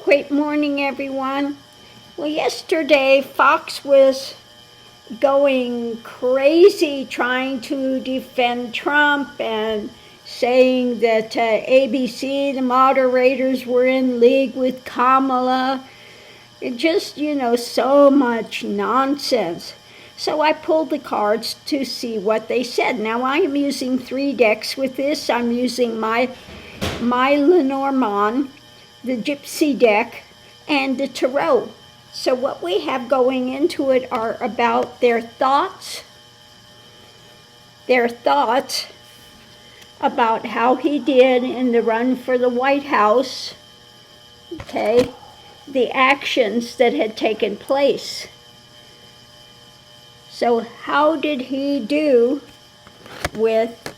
Great morning, everyone. Well, yesterday Fox was going crazy trying to defend Trump and saying that ABC, the moderators, were in league with Kamala. It just, so much nonsense. So I pulled the cards to see what they said. Now I am using 3 decks with this. I'm using my Lenormand, the Gypsy deck, and the Tarot. So what we have going into it are about their thoughts about how he did in the run for the White House, okay, the actions that had taken place. So how did he do with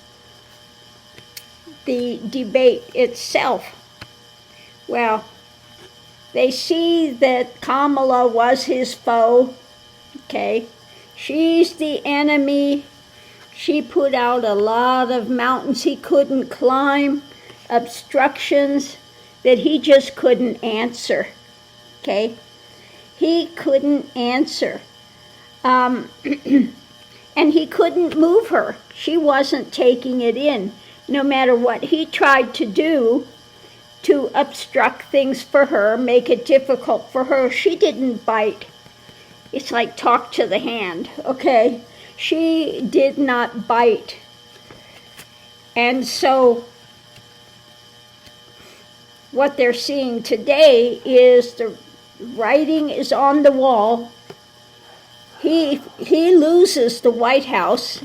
the debate itself? Well, they see that Kamala was his foe, okay? She's the enemy. She put out a lot of mountains he couldn't climb, obstructions that he just couldn't answer, okay? He couldn't answer. And he couldn't move her. She wasn't taking it in. No matter what he tried to do to obstruct things for her, make it difficult for her, she didn't bite. It's like talk to the hand, okay? She did not bite. And so what they're seeing today is the writing is on the wall. He loses the White House,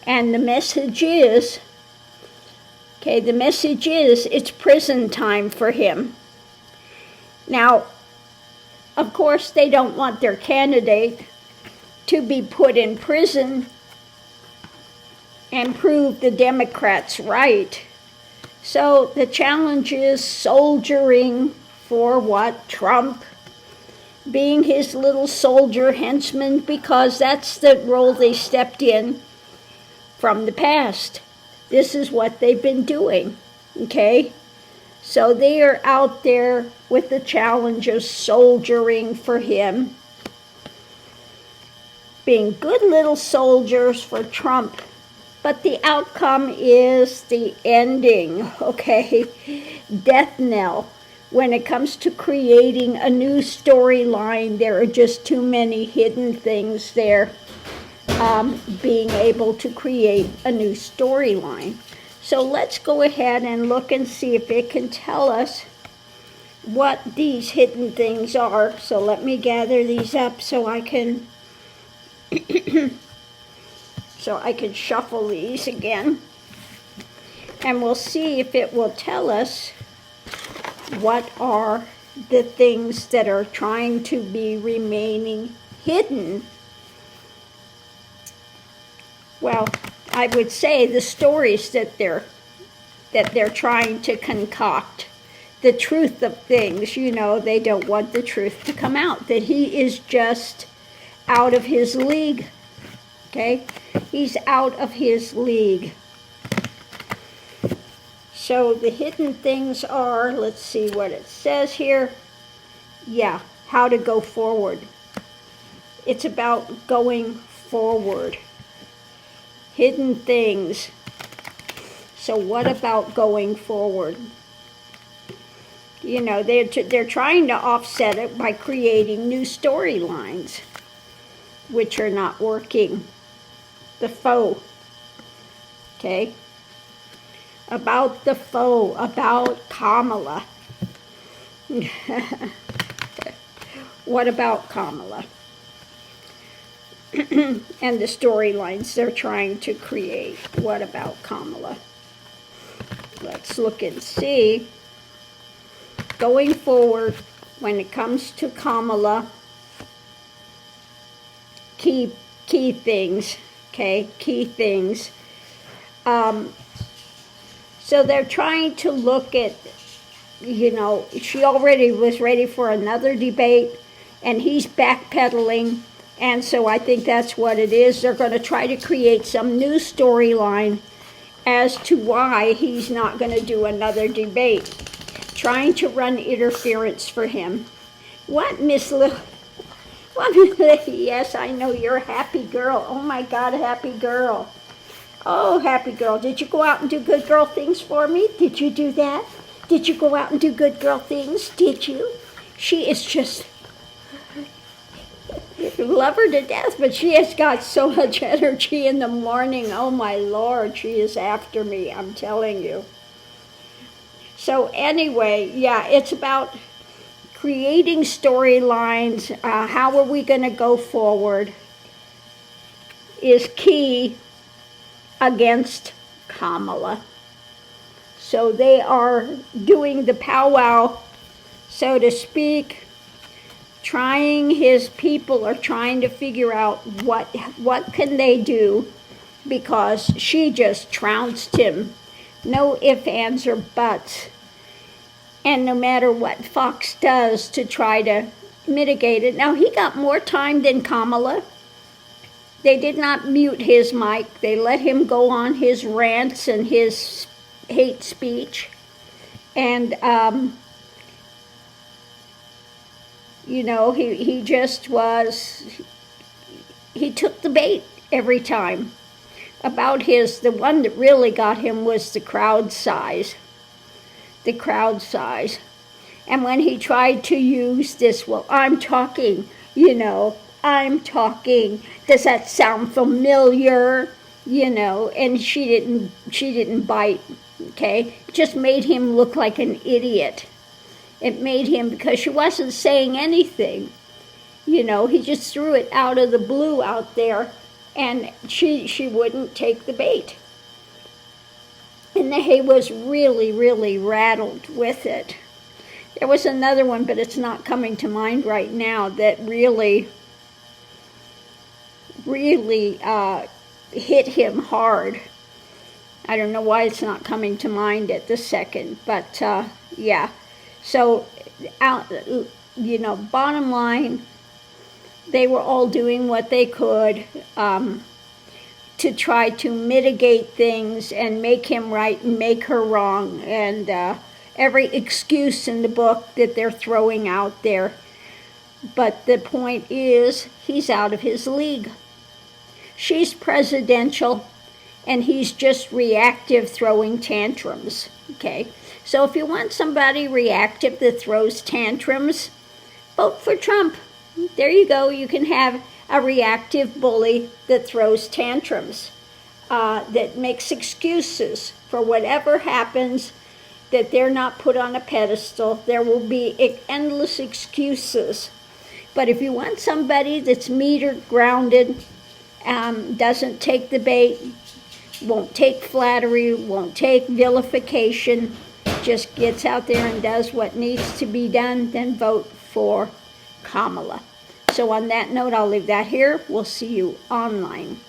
and the message is, it's prison time for him. Now, of course, they don't want their candidate to be put in prison and prove the Democrats right. So the challenge is soldiering for what? Trump, being his little soldier henchman, because that's the role they stepped in from the past. This is what they've been doing, okay? So they are out there with the challenge of soldiering for him, being good little soldiers for Trump. But the outcome is the ending, okay? Death knell. When it comes to creating a new storyline, there are just too many hidden things there. Being able to create a new storyline. So let's go ahead and look and see if it can tell us what these hidden things are. So let me gather these up so I can shuffle these again. And we'll see if it will tell us what are the things that are trying to be remaining hidden. Well, I would say the stories that they're trying to concoct, the truth of things, they don't want the truth to come out, that he is just out of his league, okay? He's out of his league. So the hidden things are, let's see what it says here. Yeah, how to go forward. It's about going forward. Hidden things. So what about going forward? They're trying to offset it by creating new storylines, which are not working. The foe. Okay? About the foe, about Kamala. What about Kamala? And the storylines they're trying to create. What about Kamala? Let's look and see. Going forward, when it comes to Kamala, key things, okay? Key things. So they're trying to look at, she already was ready for another debate, and he's backpedaling. And so I think that's what it is. They're going to try to create some new storyline as to why he's not going to do another debate. trying to run interference for him. What, Miss Lily? What, Miss Lily? Yes, I know you're a happy girl. Oh my God, a happy girl. Oh, happy girl. Did you go out and do good girl things for me? Did you do that? Did you go out and do good girl things? Did you? She is just, love her to death, but she has got so much energy in the morning. Oh my Lord, she is after me, I'm telling you. So anyway, yeah, it's about creating storylines. How are we going to go forward is key against Kamala. So they are doing the powwow, so to speak. Trying, his people are trying to figure out what can they do, because she just trounced him. No ifs, ands, or buts. And no matter what Fox does to try to mitigate it. Now, he got more time than Kamala. They did not mute his mic. They let him go on his rants and his hate speech. And, he just was, he took the bait every time. The one that really got him was the crowd size. And when he tried to use this, well, I'm talking. Does that sound familiar? And she didn't bite, okay? It just made him look like an idiot. It made him, because she wasn't saying anything. He just threw it out of the blue out there, and she wouldn't take the bait. And he was really, really rattled with it. There was another one, but it's not coming to mind right now, that really, really hit him hard. I don't know why it's not coming to mind at the second, but yeah. So, bottom line, they were all doing what they could to try to mitigate things and make him right and make her wrong. And every excuse in the book that they're throwing out there. But the point is, he's out of his league. She's presidential, and he's just reactive, throwing tantrums, okay? So if you want somebody reactive that throws tantrums, vote for Trump. There you go. You can have a reactive bully that throws tantrums, that makes excuses for whatever happens, that they're not put on a pedestal. There will be endless excuses. But if you want somebody that's metered, grounded, doesn't take the bait, won't take flattery, won't take vilification, just gets out there and does what needs to be done, then vote for Kamala. So on that note, I'll leave that here. We'll see you online.